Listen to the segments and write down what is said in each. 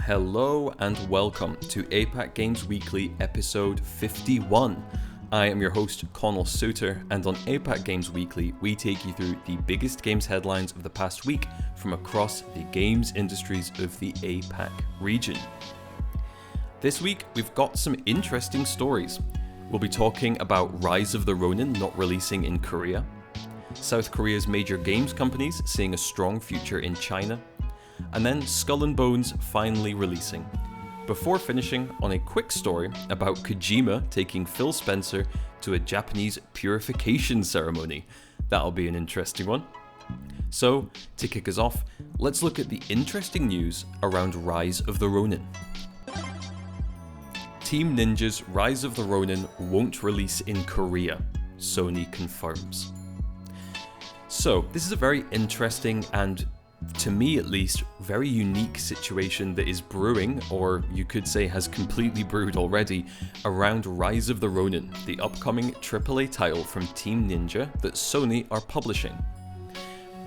Hello and welcome to APAC Games Weekly episode 51. I am your host Connell Suter, and on APAC Games Weekly we take you through the biggest games headlines of the past week from across the games industries of the APAC region. This week we've got some interesting stories. We'll be talking about Rise of the Ronin not releasing in Korea, South Korea's major games companies seeing a strong future in China, and then Skull and Bones finally releasing, before finishing on a quick story about Kojima taking Phil Spencer to a Japanese purification ceremony. That'll be an interesting one. So, to kick us off, let's look at the interesting news around Rise of the Ronin. Team Ninja's Rise of the Ronin won't release in Korea, Sony confirms. So, this is a very interesting and, to me at least, very unique situation that is brewing, or you could say has completely brewed already, around Rise of the Ronin, the upcoming AAA title from Team Ninja that Sony are publishing.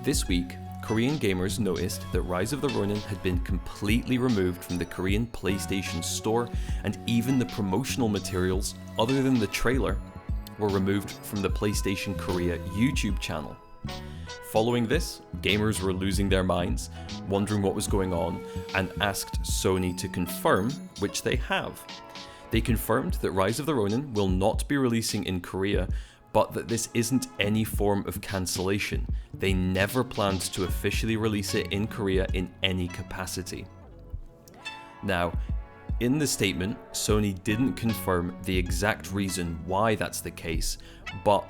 This week, Korean gamers noticed that Rise of the Ronin had been completely removed from the Korean PlayStation Store, and even the promotional materials, other than the trailer, were removed from the PlayStation Korea YouTube channel. Following this, gamers were losing their minds, wondering what was going on, and asked Sony to confirm, which they have. They confirmed that Rise of the Ronin will not be releasing in Korea, but that this isn't any form of cancellation. They never planned to officially release it in Korea in any capacity. Now, in the statement, Sony didn't confirm the exact reason why that's the case, but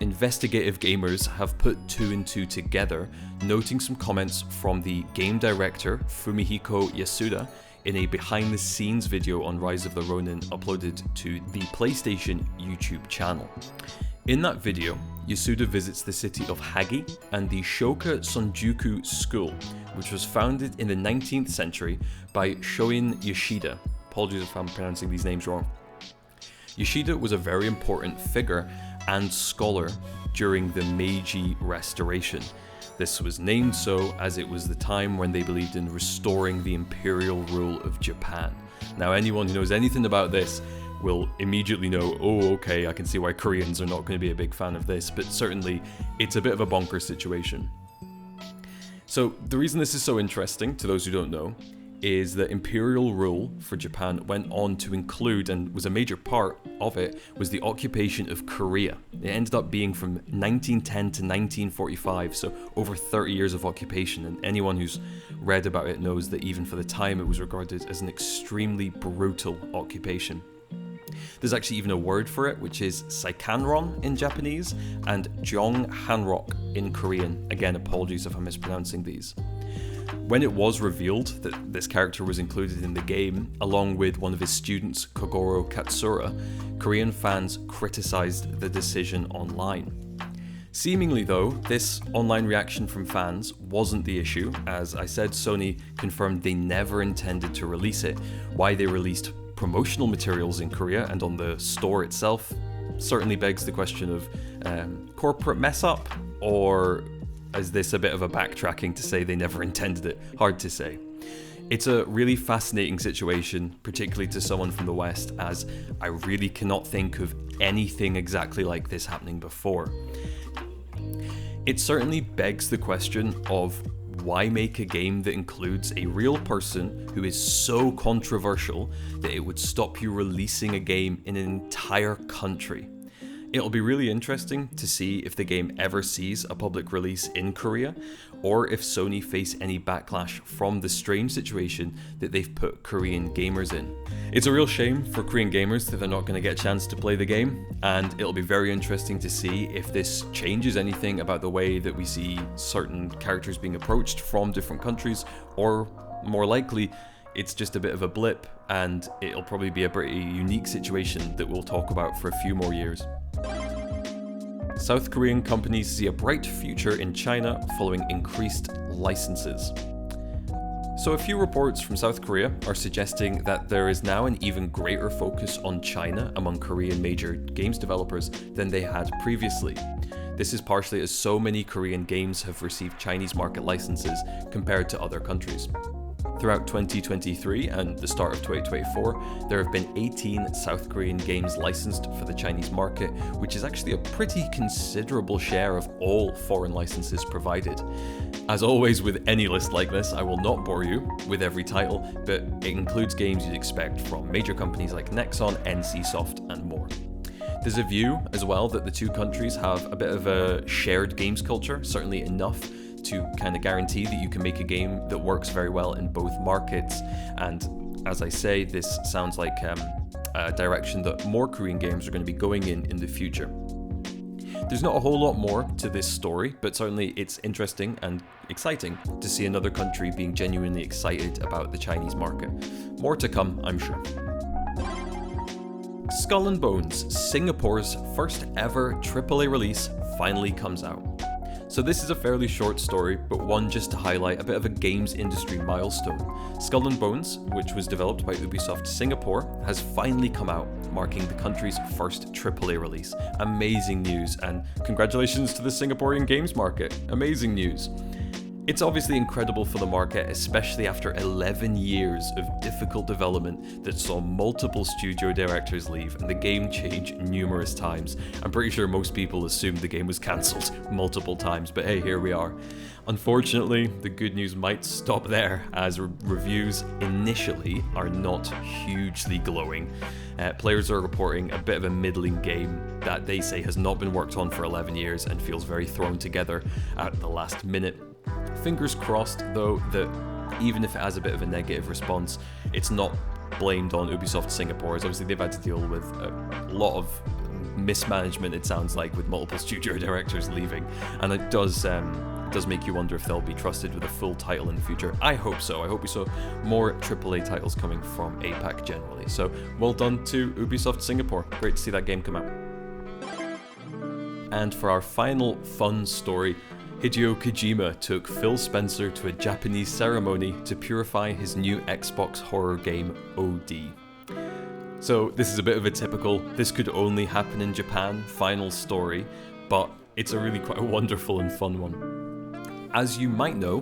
investigative gamers have put two and two together, noting some comments from the game director Fumihiko Yasuda in a behind-the-scenes video on Rise of the Ronin uploaded to the PlayStation YouTube channel. In that video, Yasuda visits the city of Hagi and the Shoka Sonjuku School, which was founded in the 19th century by Shoin Yoshida. Apologies if I'm pronouncing these names wrong. Yoshida was a very important figure and scholar during the Meiji Restoration. This was named so as it was the time when they believed in restoring the imperial rule of Japan. Now, anyone who knows anything about this will immediately know, oh, okay, I can see why Koreans are not going to be a big fan of this, but certainly it's a bit of a bonkers situation. So the reason this is so interesting, to those who don't know, is that imperial rule for Japan went on to include, and was a major part of it, was the occupation of Korea. It ended up being from 1910 to 1945, so over 30 years of occupation, and anyone who's read about it knows that even for the time it was regarded as an extremely brutal occupation. There's actually even a word for it, which is Saikanron in Japanese and Jonghanrok in Korean. Again, apologies if I'm mispronouncing these. When it was revealed that this character was included in the game, along with one of his students, Kogoro Katsura, Korean fans criticized the decision online. Seemingly though, this online reaction from fans wasn't the issue. As I said, Sony confirmed they never intended to release it. Why they released promotional materials in Korea and on the store itself certainly begs the question of corporate mess up, or is this a bit of a backtracking to say they never intended it? Hard to say. It's a really fascinating situation, particularly to someone from the West, as I really cannot think of anything exactly like this happening before. It certainly begs the question of why make a game that includes a real person who is so controversial that it would stop you releasing a game in an entire country? It'll be really interesting to see if the game ever sees a public release in Korea, or if Sony face any backlash from the strange situation that they've put Korean gamers in. It's a real shame for Korean gamers that they're not going to get a chance to play the game, and it'll be very interesting to see if this changes anything about the way that we see certain characters being approached from different countries, or more likely, it's just a bit of a blip, and it'll probably be a pretty unique situation that we'll talk about for a few more years. South Korean companies see a bright future in China following increased licenses. So a few reports from South Korea are suggesting that there is now an even greater focus on China among Korean major games developers than they had previously. This is partially as so many Korean games have received Chinese market licenses compared to other countries. Throughout 2023 and the start of 2024, there have been 18 South Korean games licensed for the Chinese market, which is actually a pretty considerable share of all foreign licenses provided. As always with any list like this, I will not bore you with every title, but it includes games you'd expect from major companies like Nexon, NCSoft, and more. There's a view as well that the two countries have a bit of a shared games culture, certainly enough to kind of guarantee that you can make a game that works very well in both markets. And as I say, this sounds like a direction that more Korean games are going to be going in the future. There's not a whole lot more to this story, but certainly it's interesting and exciting to see another country being genuinely excited about the Chinese market. More to come, I'm sure. Skull and Bones, Singapore's first ever AAA release, finally comes out. So this is a fairly short story, but one just to highlight a bit of a games industry milestone. Skull and Bones, which was developed by Ubisoft Singapore, has finally come out, marking the country's first AAA release. Amazing news, and congratulations to the Singaporean games market. Amazing news. It's obviously incredible for the market, especially after 11 years of difficult development that saw multiple studio directors leave and the game change numerous times. I'm pretty sure most people assumed the game was cancelled multiple times, but hey, here we are. Unfortunately, the good news might stop there, as reviews initially are not hugely glowing. Players are reporting a bit of a middling game that they say has not been worked on for 11 years and feels very thrown together at the last minute. Fingers crossed, though, that even if it has a bit of a negative response, it's not blamed on Ubisoft Singapore, as obviously they've had to deal with a lot of mismanagement, it sounds like, with multiple studio directors leaving, and it does make you wonder if they'll be trusted with a full title in the future. I hope so. I hope we saw more AAA titles coming from APAC generally. So well done to Ubisoft Singapore. Great to see that game come out. And for our final fun story, Hideo Kojima took Phil Spencer to a Japanese ceremony to purify his new Xbox horror game, OD. So this is a bit of a typical, this could only happen in Japan final story, but it's a really quite a wonderful and fun one. As you might know,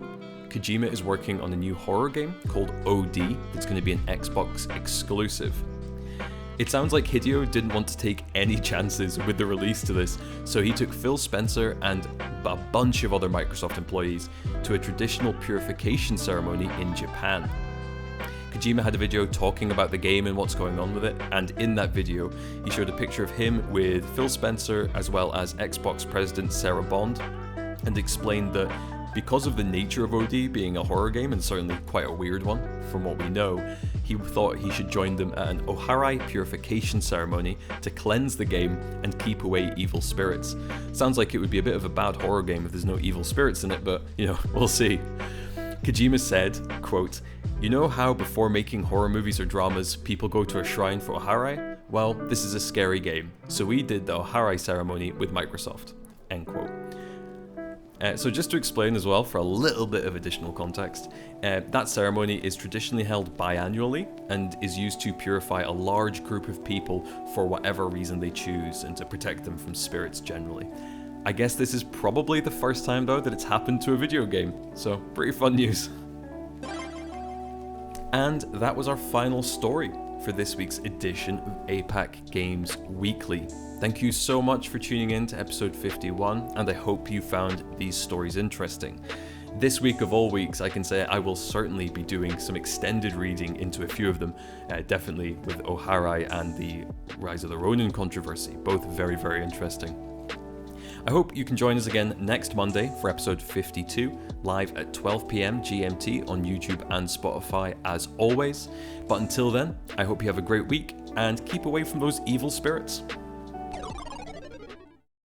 Kojima is working on a new horror game called OD that's going to be an Xbox exclusive. It sounds like Hideo didn't want to take any chances with the release to this, so he took Phil Spencer and a bunch of other Microsoft employees to a traditional purification ceremony in Japan. Kojima had a video talking about the game and what's going on with it, and in that video, he showed a picture of him with Phil Spencer as well as Xbox President Sarah Bond, and explained that because of the nature of OD being a horror game, and certainly quite a weird one from what we know, he thought he should join them at an Oharai purification ceremony to cleanse the game and keep away evil spirits. Sounds like it would be a bit of a bad horror game if there's no evil spirits in it, but, we'll see. Kojima said, quote, "You know how before making horror movies or dramas, people go to a shrine for Oharai? Well, this is a scary game, so we did the Oharai ceremony with Microsoft." End quote. So just to explain as well, for a little bit of additional context, that ceremony is traditionally held biannually and is used to purify a large group of people for whatever reason they choose and to protect them from spirits generally. I guess this is probably the first time though that it's happened to a video game, so pretty fun news. And that was our final story for this week's edition of APAC Games Weekly. Thank you so much for tuning in to episode 51, and I hope you found these stories interesting. This week of all weeks, I can say I will certainly be doing some extended reading into a few of them, definitely with Oharai and the Rise of the Ronin controversy, both very, very interesting. I hope you can join us again next Monday for episode 52, live at 12 PM GMT on YouTube and Spotify as always. But until then, I hope you have a great week and keep away from those evil spirits.